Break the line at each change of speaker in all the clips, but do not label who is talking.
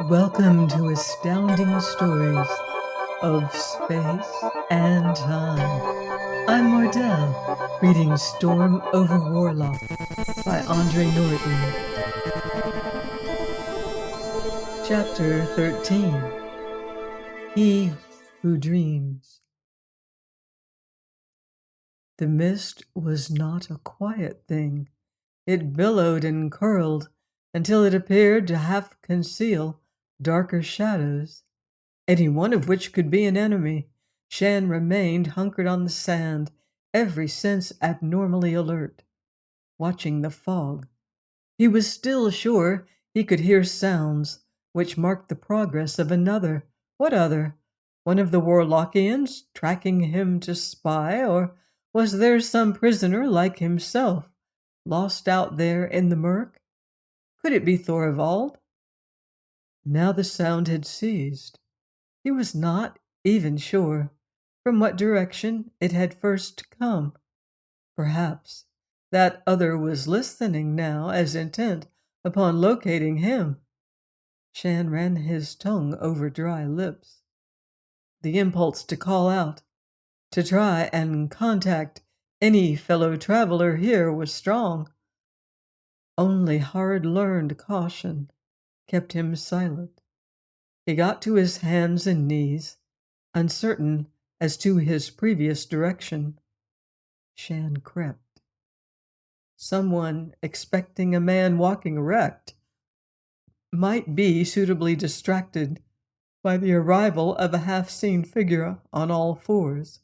Welcome to Astounding Stories of Space and Time. I'm Mardell, reading Storm Over Warlock by Andre Norton. Chapter 13. He Who Dreams. The mist was not a quiet thing. It billowed and curled until it appeared to half conceal darker shadows, any one of which could be an enemy. Shann remained hunkered on the sand, every sense abnormally alert, watching the fog. He was still sure he could hear sounds which marked the progress of another. What other? One of the Warlockians tracking him to spy, or was there some prisoner like himself, lost out there in the murk? Could it be Thorvald? Now the sound had ceased. He was not even sure from what direction it had first come. Perhaps that other was listening now, as intent upon locating him. Shann ran his tongue over dry lips. The impulse to call out, to try and contact any fellow traveler here was strong. Only hard-learned caution kept him silent. He got to his hands and knees, uncertain as to his previous direction. Shann crept. Someone expecting a man walking erect might be suitably distracted by the arrival of a half-seen figure on all fours.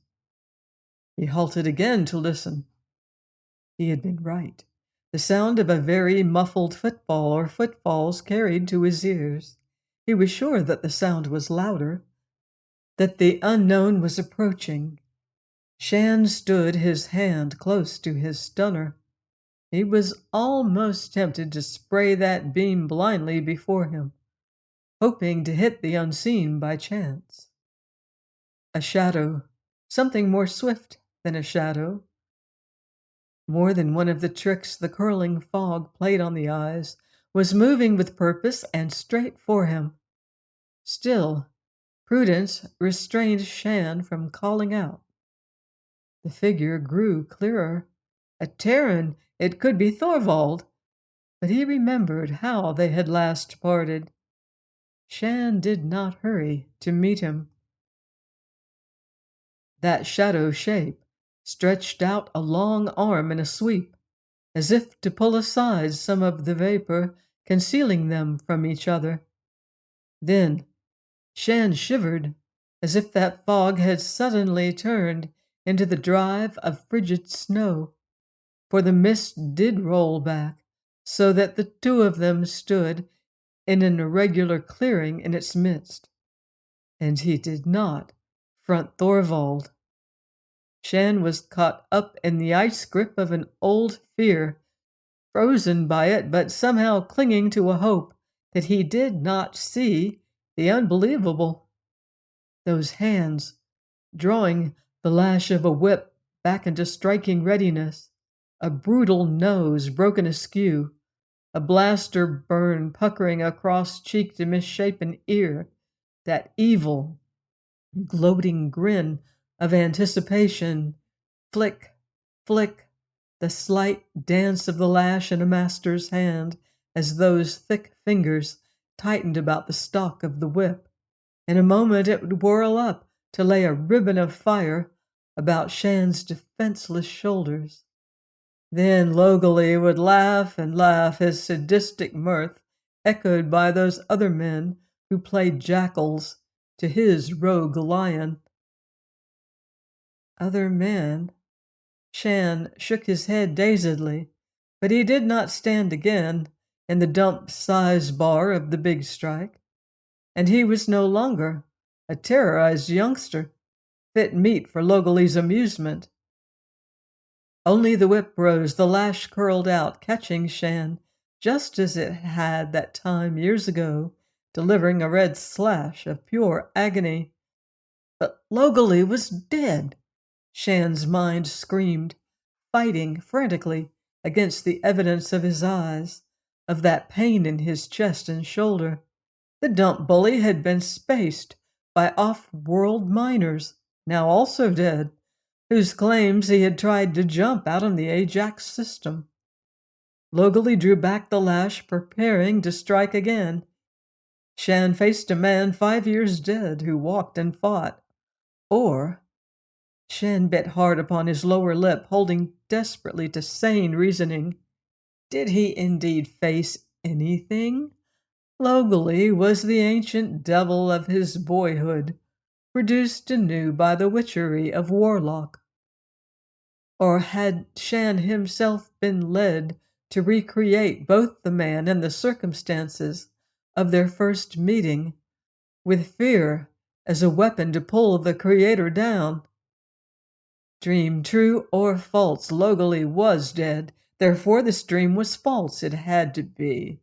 He halted again to listen. He had been right. The sound of a very muffled footfall or footfalls carried to his ears. He was sure that the sound was louder, that the unknown was approaching. Shann stood, his hand close to his stunner. He was almost tempted to spray that beam blindly before him, hoping to hit the unseen by chance. A shadow, something more swift than a shadow. More than one of the tricks the curling fog played on the eyes, was moving with purpose and straight for him. Still, prudence restrained Shann from calling out. The figure grew clearer. A Terran, it could be Thorvald, but he remembered how they had last parted. Shann did not hurry to meet him. That shadow shape stretched out a long arm in a sweep, as if to pull aside some of the vapor concealing them from each other. Then Shann shivered, as if that fog had suddenly turned into the drive of frigid snow, for the mist did roll back, so that the two of them stood in an irregular clearing in its midst. And he did not front Thorvald. Shann was caught up in the ice grip of an old fear, frozen by it, but somehow clinging to a hope that he did not see the unbelievable. Those hands, drawing the lash of a whip back into striking readiness, a brutal nose broken askew, a blaster burn puckering across cheek to misshapen ear, that evil, gloating grin of anticipation, flick, flick, the slight dance of the lash in a master's hand as those thick fingers tightened about the stock of the whip. In a moment it would whirl up to lay a ribbon of fire about Shann's defenseless shoulders. Then Logally would laugh and laugh, his sadistic mirth echoed by those other men who played jackals to his rogue lion. Other men? Shann shook his head dazedly, but he did not stand again in the dump size bar of the big strike, and he was no longer a terrorized youngster, fit meat for Logally's amusement. Only the whip rose, the lash curled out, catching Shann just as it had that time years ago, delivering a red slash of pure agony. But Logally was dead, Shann's mind screamed, fighting frantically against the evidence of his eyes, of that pain in his chest and shoulder. The dump bully had been spaced by off-world miners, now also dead, whose claims he had tried to jump out on the Ajax system. Logally drew back the lash, preparing to strike again. Shann faced a man 5 years dead who walked and fought. Or, Shann bit hard upon his lower lip, holding desperately to sane reasoning. Did he indeed face anything? Logally was the ancient devil of his boyhood, produced anew by the witchery of Warlock. Or had Shann himself been led to recreate both the man and the circumstances of their first meeting, with fear as a weapon to pull the creator down? Dream true or false, Logally was dead. Therefore this dream was false. It had to be.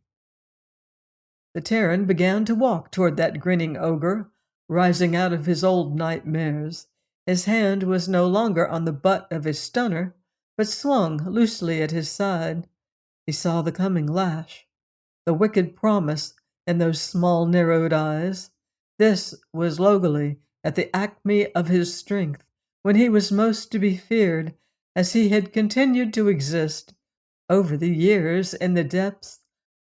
The Terran began to walk toward that grinning ogre, rising out of his old nightmares. His hand was no longer on the butt of his stunner, but swung loosely at his side. He saw the coming lash, the wicked promise in those small narrowed eyes. This was Logally at the acme of his strength, when he was most to be feared, as he had continued to exist over the years in the depths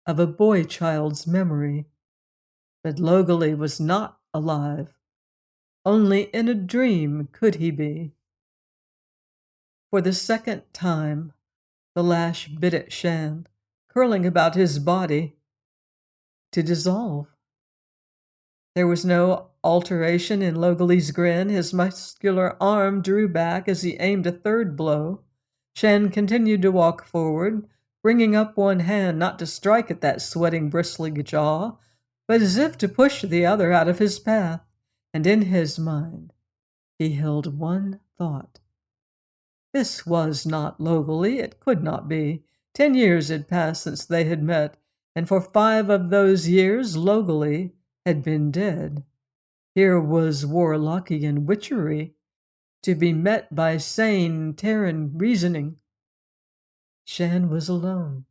of a boy-child's memory. But Logally was not alive. Only in a dream could he be. For the second time, the lash bit at Shann, curling about his body to dissolve. There was no alteration in Logally's grin. His muscular arm drew back as he aimed a third blow. Shann continued to walk forward, bringing up one hand not to strike at that sweating, bristling jaw, but as if to push the other out of his path. And in his mind he held one thought. This was not Logally. It could not be. 10 years had passed since they had met, and for 5 of those years Logally had been dead. Here was Warlockian witchery, to be met by sane Terran reasoning. Shann was alone.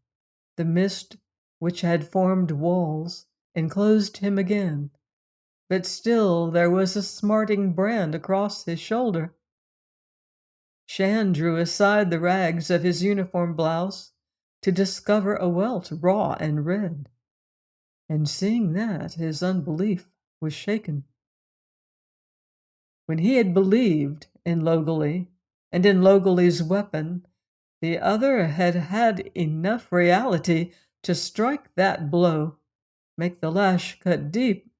The mist, which had formed walls, enclosed him again, but still there was a smarting brand across his shoulder. Shann drew aside the rags of his uniform blouse to discover a welt raw and red, and seeing that, his unbelief was shaken. When he had believed in Logally and in Logally's weapon, the other had had enough reality to strike that blow, make the lash cut deep.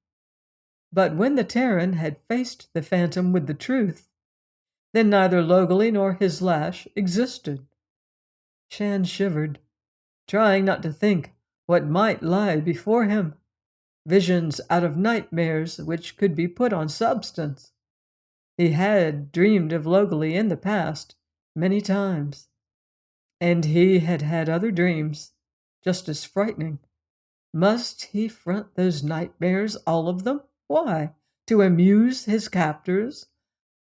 But when the Terran had faced the phantom with the truth, then neither Logally nor his lash existed. Shann shivered, trying not to think what might lie before him. Visions out of nightmares which could be put on substance. He had dreamed of Logally in the past, many times. And he had had other dreams, just as frightening. Must he front those nightmares, all of them? Why? To amuse his captors?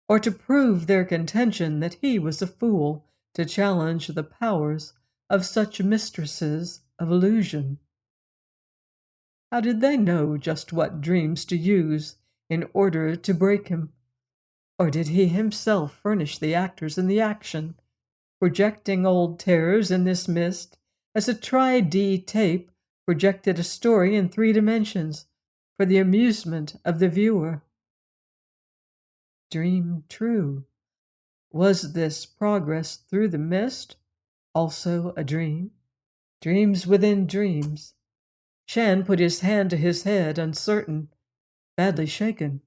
Or to prove their contention that he was a fool to challenge the powers of such mistresses of illusion? How did they know just what dreams to use in order to break him? Or did he himself furnish the actors in the action, projecting old terrors in this mist as a tri-D tape projected a story in 3 dimensions for the amusement of the viewer? Dream true. Was this progress through the mist also a dream? Dreams within dreams. Shann put his hand to his head, uncertain, badly shaken.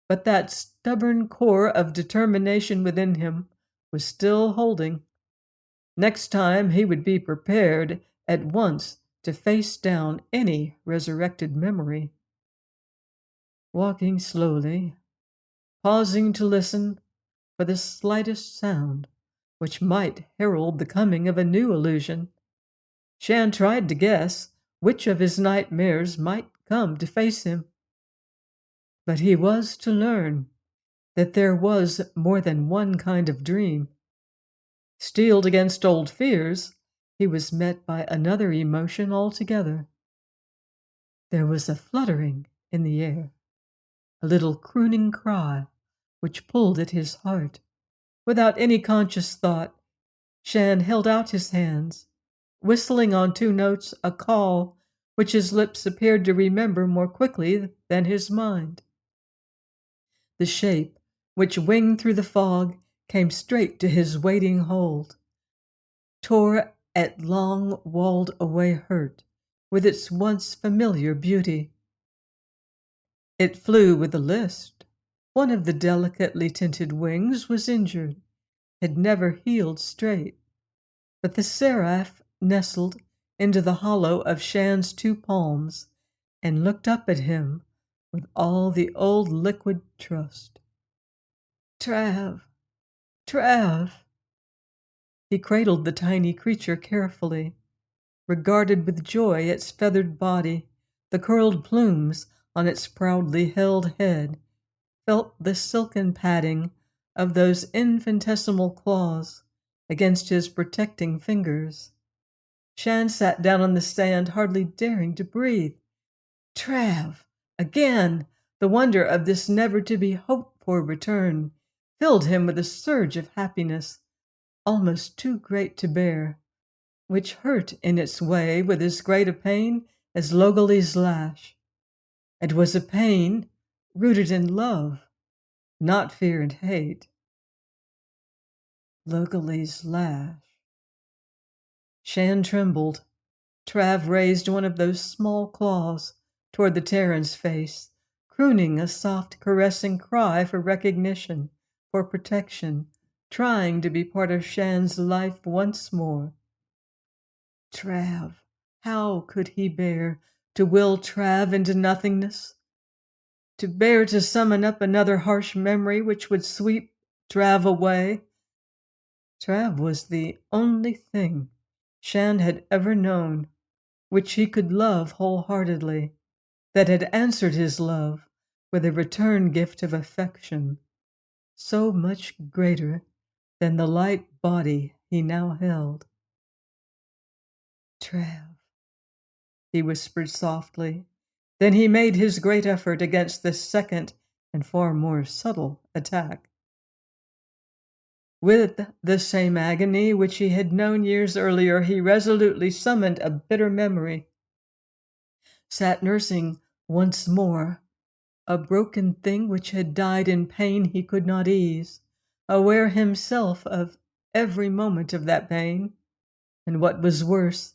But that stubborn core of determination within him was still holding. Next time he would be prepared at once to face down any resurrected memory. Walking slowly, pausing to listen for the slightest sound which might herald the coming of a new illusion, Shann tried to guess which of his nightmares might come to face him. But he was to learn that there was more than one kind of dream. Steeled against old fears, he was met by another emotion altogether. There was a fluttering in the air, a little crooning cry which pulled at his heart. Without any conscious thought, Shann held out his hands, whistling on two notes a call which his lips appeared to remember more quickly than his mind. The shape which winged through the fog came straight to his waiting hold, tore at long walled away hurt with its once familiar beauty. It flew with a list. One of the delicately tinted wings was injured, had never healed straight, but the seraph nestled into the hollow of Shann's two palms and looked up at him with all the old liquid trust. Trav, Trav. He cradled the tiny creature carefully, regarded with joy its feathered body, the curled plumes on its proudly held head, felt the silken padding of those infinitesimal claws against his protecting fingers. Shann sat down on the sand, hardly daring to breathe. Trav! Again! The wonder of this never-to-be-hoped-for return filled him with a surge of happiness, almost too great to bear, which hurt in its way with as great a pain as Logoli's lash. It was a pain rooted in love, not fear and hate. Logoli's lash. Shann trembled. Trav raised one of those small claws toward the Terran's face, crooning a soft, caressing cry for recognition, for protection, trying to be part of Shann's life once more. Trav. How could he bear to will Trav into nothingness? To bear to summon up another harsh memory which would sweep Trav away? Trav was the only thing Shann had ever known which he could love wholeheartedly, that had answered his love with a return gift of affection, so much greater than the light body he now held. Trav, he whispered softly. Then he made his great effort against this second and far more subtle attack. With the same agony which he had known years earlier, he resolutely summoned a bitter memory, sat nursing once more a broken thing which had died in pain he could not ease, aware himself of every moment of that pain. And what was worse,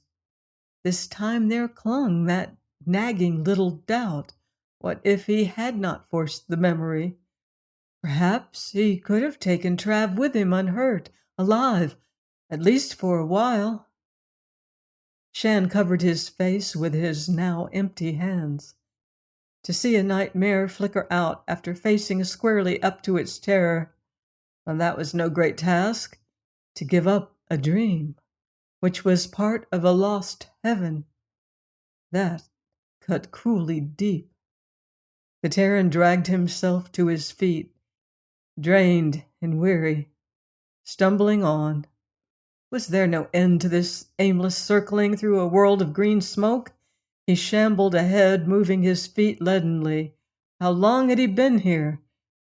this time there clung that nagging little doubt. What if he had not forced the memory? Perhaps he could have taken Trav with him unhurt, alive, at least for a while. Shann covered his face with his now empty hands. To see a nightmare flicker out after facing squarely up to its terror, well, that was no great task. To give up a dream, which was part of a lost heaven, that cut cruelly deep. The Terran dragged himself to his feet, drained and weary, stumbling on. Was there no end to this aimless circling through a world of green smoke? He shambled ahead, moving his feet leadenly. How long had he been here?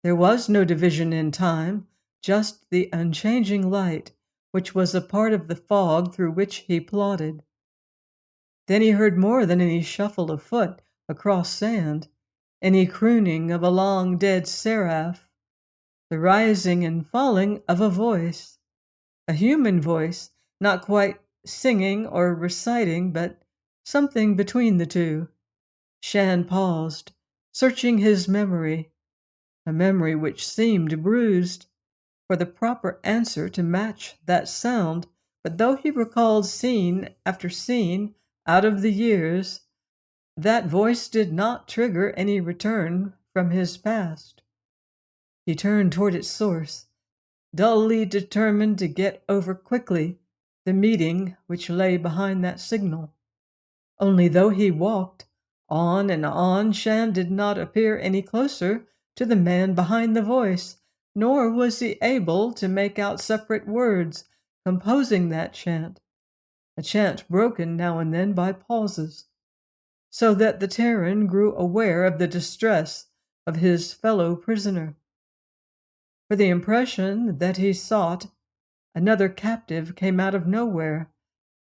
There was no division in time, just the unchanging light, which was a part of the fog through which he plodded. Then he heard more than any shuffle of foot across sand, any crooning of a long dead seraph, the rising and falling of a voice, a human voice, not quite singing or reciting, but something between the two. Shann paused, searching his memory, a memory which seemed bruised, for the proper answer to match that sound, but though he recalled scene after scene out of the years, that voice did not trigger any return from his past. He turned toward its source, dully determined to get over quickly the meeting which lay behind that signal. Only though he walked on and on, Shann did not appear any closer to the man behind the voice, nor was he able to make out separate words composing that chant, a chant broken now and then by pauses. so that the Terran grew aware of the distress of his fellow prisoner. For the impression that he sought, another captive came out of nowhere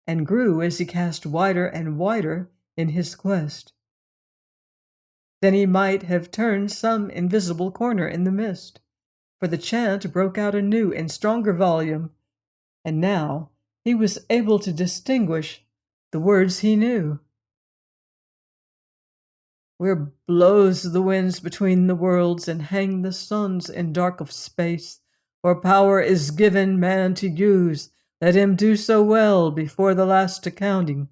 and grew as he cast wider and wider in his quest. Then he might have turned some invisible corner in the mist, for the chant broke out anew in stronger volume, and now he was able to distinguish the words he knew. Where blows the winds between the worlds and hang the suns in dark of space, where power is given man to use, let him do so well before the last accounting.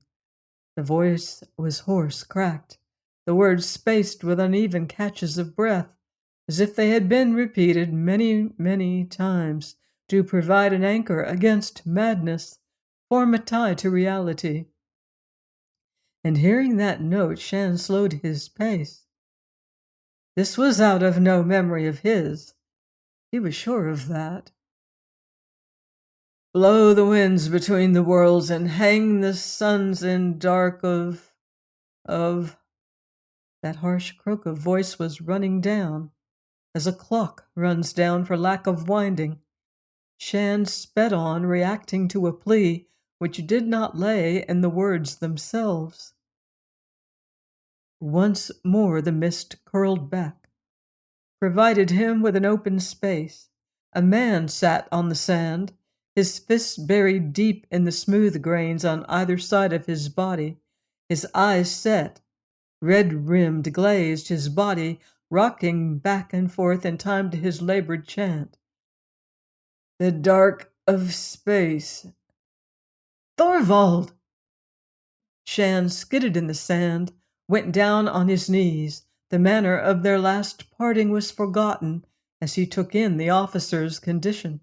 The voice was hoarse, cracked, the words spaced with uneven catches of breath, as if they had been repeated many, many times to provide an anchor against madness, form a tie to reality. And hearing that note, Shann slowed his pace. This was out of no memory of his. He was sure of that. Blow the winds between the worlds and hang the suns in dark of... That harsh croak of voice was running down, as a clock runs down for lack of winding. Shann sped on, reacting to a plea which did not lay in the words themselves. Once more the mist curled back, provided him with an open space. A man sat on the sand, his fists buried deep in the smooth grains on either side of his body, his eyes set, red-rimmed, glazed, his body rocking back and forth in time to his labored chant. The dark of space. Thorvald! Shann skidded in the sand, went down on his knees. The manner of their last parting was forgotten as he took in the officer's condition.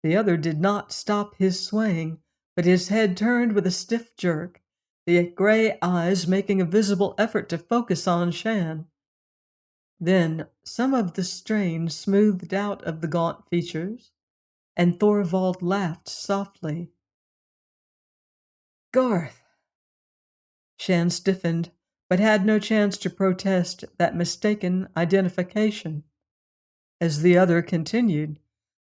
The other did not stop his swaying, but his head turned with a stiff jerk, the gray eyes making a visible effort to focus on Shann. Then some of the strain smoothed out of the gaunt features, and Thorvald laughed softly. Garth! Shann stiffened, but had no chance to protest that mistaken identification. As the other continued,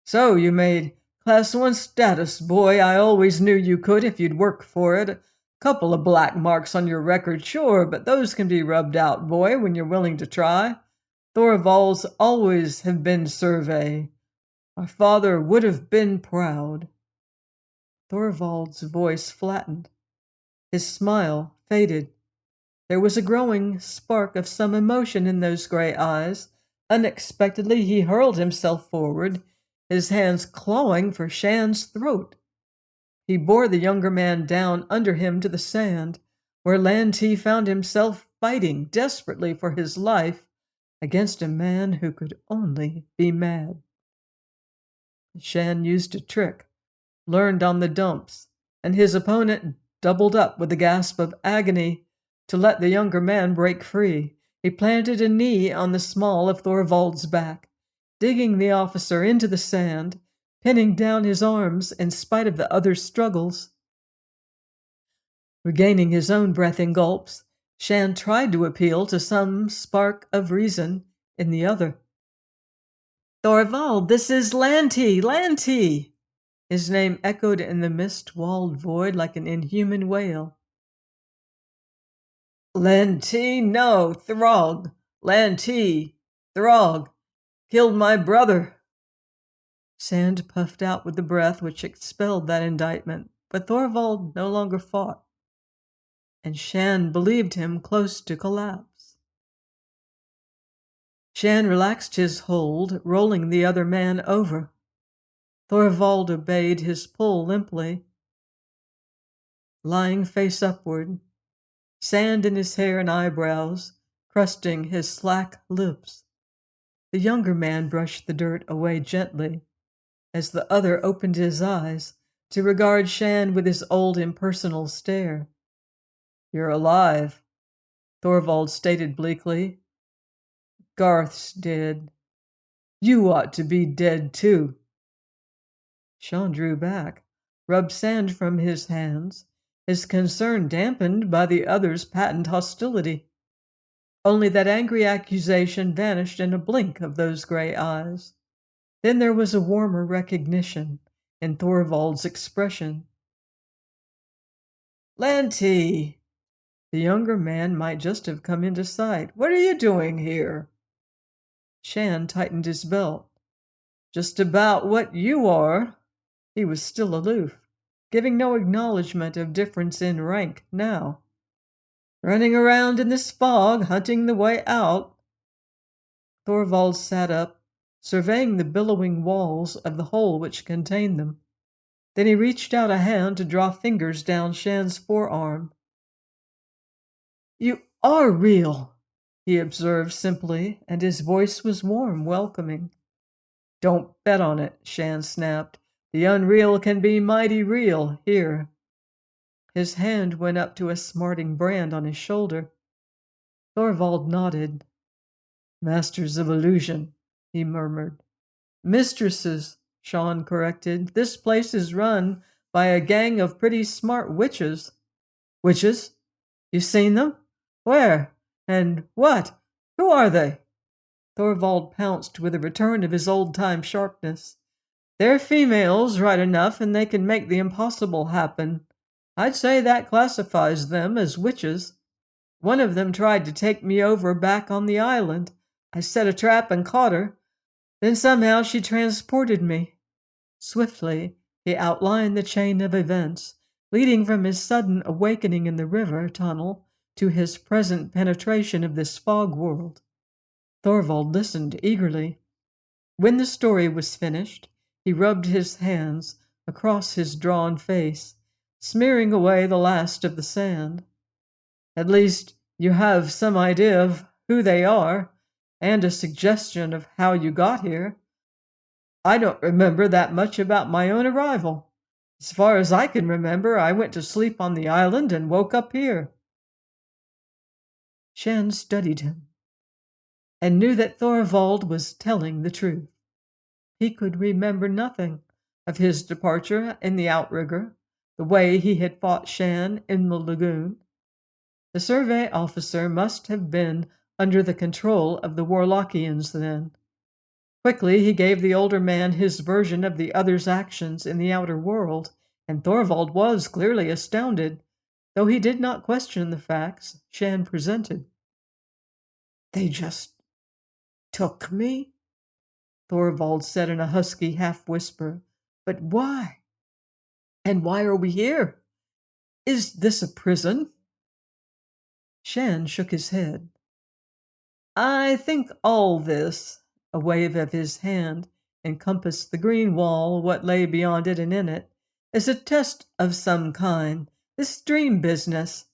So you made Class 1 status, boy. I always knew you could if you'd work for it. A couple of black marks on your record, sure, but those can be rubbed out, boy, when you're willing to try. Thorvald's always have been survey. My father would have been proud. Thorvald's voice flattened. His smile faded. There was a growing spark of some emotion in those gray eyes. Unexpectedly, he hurled himself forward, his hands clawing for Shann's throat. He bore the younger man down under him to the sand, where Lanti found himself fighting desperately for his life against a man who could only be mad. Shann used a trick, learned on the dumps, and his opponent doubled up with a gasp of agony to let the younger man break free. He planted a knee on the small of Thorvald's back, digging the officer into the sand, pinning down his arms in spite of the other's struggles. Regaining his own breath in gulps, Shann tried to appeal to some spark of reason in the other. Thorvald, this is Lanti! Lanti! His name echoed in the mist-walled void like an inhuman wail. Lanti, no, Throg! Lanti! Throg! Killed my brother! Sand puffed out with the breath which expelled that indictment, but Thorvald no longer fought, and Shann believed him close to collapse. Shann relaxed his hold, rolling the other man over. Thorvald obeyed his pull limply. Lying face upward, sand in his hair and eyebrows, crusting his slack lips, the younger man brushed the dirt away gently as the other opened his eyes to regard Shann with his old impersonal stare. You're alive, Thorvald stated bleakly. Garth's dead. You ought to be dead too. Shann drew back, rubbed sand from his hands, his concern dampened by the other's patent hostility. Only that angry accusation vanished in a blink of those gray eyes. Then there was a warmer recognition in Thorvald's expression. Lanty! The younger man might just have come into sight. What are you doing here? Shann tightened his belt. Just about what you are. He was still aloof, giving no acknowledgement of difference in rank now. Running around in this fog, hunting the way out. Thorvald sat up, surveying the billowing walls of the hole which contained them. Then he reached out a hand to draw fingers down Shann's forearm. You are real, he observed simply, and his voice was warm, welcoming. Don't bet on it, Shann snapped. The unreal can be mighty real here. His hand went up to a smarting brand on his shoulder. Thorvald nodded. Masters of illusion, he murmured. Mistresses, Shann corrected. This place is run by a gang of pretty smart witches. Witches? You seen them? Where? And what? Who are they? Thorvald pounced with a return of his old-time sharpness. They're females, right enough, and they can make the impossible happen. I'd say that classifies them as witches. One of them tried to take me over back on the island. I set a trap and caught her. Then somehow she transported me. Swiftly, he outlined the chain of events, leading from his sudden awakening in the river tunnel to his present penetration of this fog world. Thorvald listened eagerly. When the story was finished, he rubbed his hands across his drawn face, smearing away the last of the sand. At least you have some idea of who they are, and a suggestion of how you got here. I don't remember that much about my own arrival. As far as I can remember, I went to sleep on the island and woke up here. Shann studied him, and knew that Thorvald was telling the truth. He could remember nothing of his departure in the outrigger, the way he had fought Shann in the lagoon. The survey officer must have been under the control of the Warlockians then. Quickly he gave the older man his version of the other's actions in the outer world, and Thorvald was clearly astounded, though he did not question the facts Shann presented. They just took me? Thorvald said in a husky half-whisper. But why? And why are we here? Is this a prison? Shann shook his head. I think all this, a wave of his hand encompassed the green wall, what lay beyond it and in it, is a test of some kind, this dream business.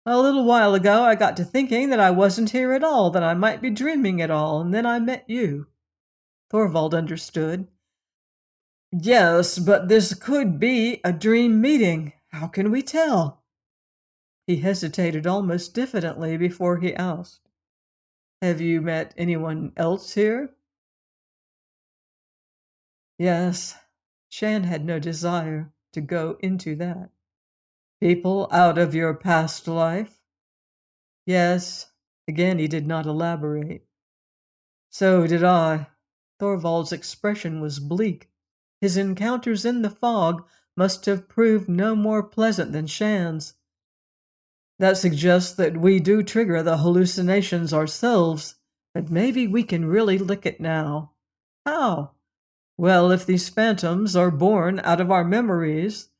A little while ago I got to thinking that I wasn't here at all, that I might be dreaming it all, and then I met you. Thorvald understood. Yes, but this could be a dream meeting. How can we tell? He hesitated almost diffidently before he asked, Have you met anyone else here? Yes. Shann had no desire to go into that. People out of your past life? Yes. Again, he did not elaborate. So did I. Thorvald's expression was bleak. His encounters in the fog must have proved no more pleasant than Shann's. That suggests that we do trigger the hallucinations ourselves, but maybe we can really lick it now. How? Well, if these phantoms are born out of our memories,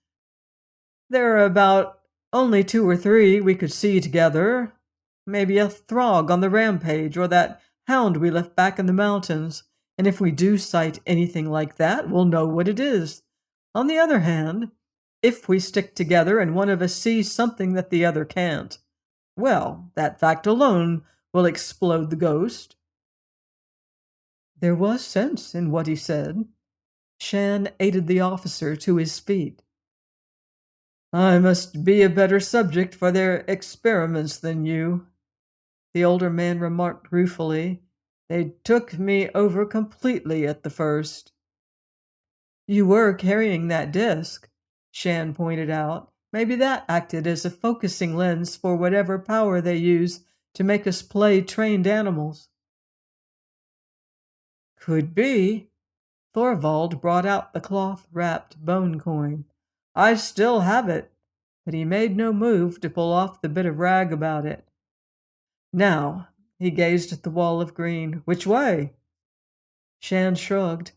there are about only 2 or 3 we could see together. Maybe a throg on the rampage, or that hound we left back in the mountains. And if we do sight anything like that, we'll know what it is. On the other hand, if we stick together and one of us sees something that the other can't, well, that fact alone will explode the ghost. There was sense in what he said. Shann aided the officer to his feet. I must be a better subject for their experiments than you, the older man remarked ruefully. They took me over completely at the first. You were carrying that disc, Shann pointed out. Maybe that acted as a focusing lens for whatever power they use to make us play trained animals. Could be. Thorvald brought out the cloth-wrapped bone coin. I still have it, but he made no move to pull off the bit of rag about it. Now, he gazed at the wall of green. Which way? Shann shrugged.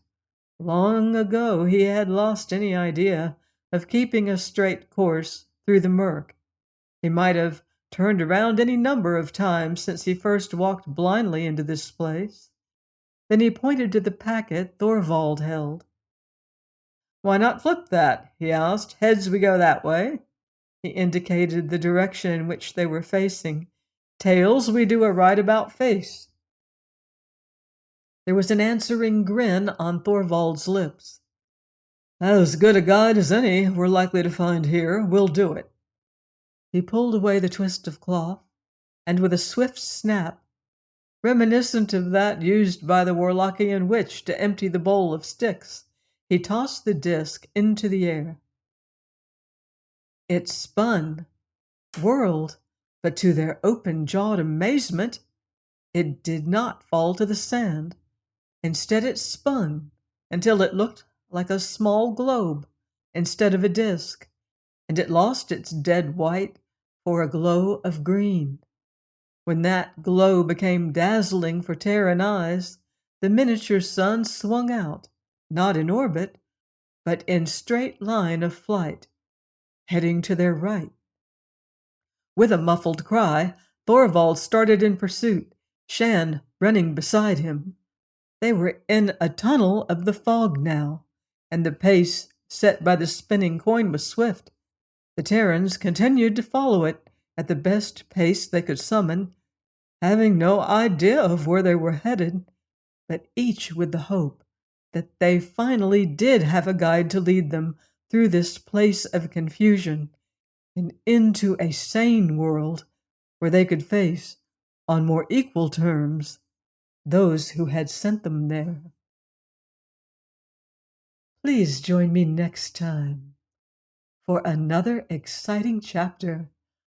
Long ago he had lost any idea of keeping a straight course through the murk. He might have turned around any number of times since he first walked blindly into this place. Then he pointed to the packet Thorvald held. Why not flip that? He asked. Heads we go that way. He indicated the direction in which they were facing. Tails we do a right about face. There was an answering grin on Thorvald's lips. As good a guide as any we're likely to find here. We'll do it. He pulled away the twist of cloth, and with a swift snap, reminiscent of that used by the Warlockian witch to empty the bowl of sticks, he tossed the disc into the air. It spun, whirled, but to their open-jawed amazement, it did not fall to the sand. Instead, it spun until it looked like a small globe instead of a disc, and it lost its dead white for a glow of green. When that glow became dazzling for Terran eyes, the miniature sun swung out, not in orbit, but in straight line of flight, heading to their right. With a muffled cry, Thorvald started in pursuit, Shann running beside him. They were in a tunnel of the fog now, and the pace set by the spinning coin was swift. The Terrans continued to follow it at the best pace they could summon, having no idea of where they were headed, but each with the hope that they finally did have a guide to lead them through this place of confusion and into a sane world where they could face, on more equal terms, those who had sent them there. Please join me next time for another exciting chapter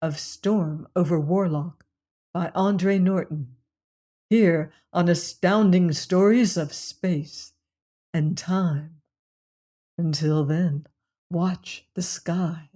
of Storm over Warlock by Andre Norton, here on Astounding Stories of Space and Time. Until then, watch the skies.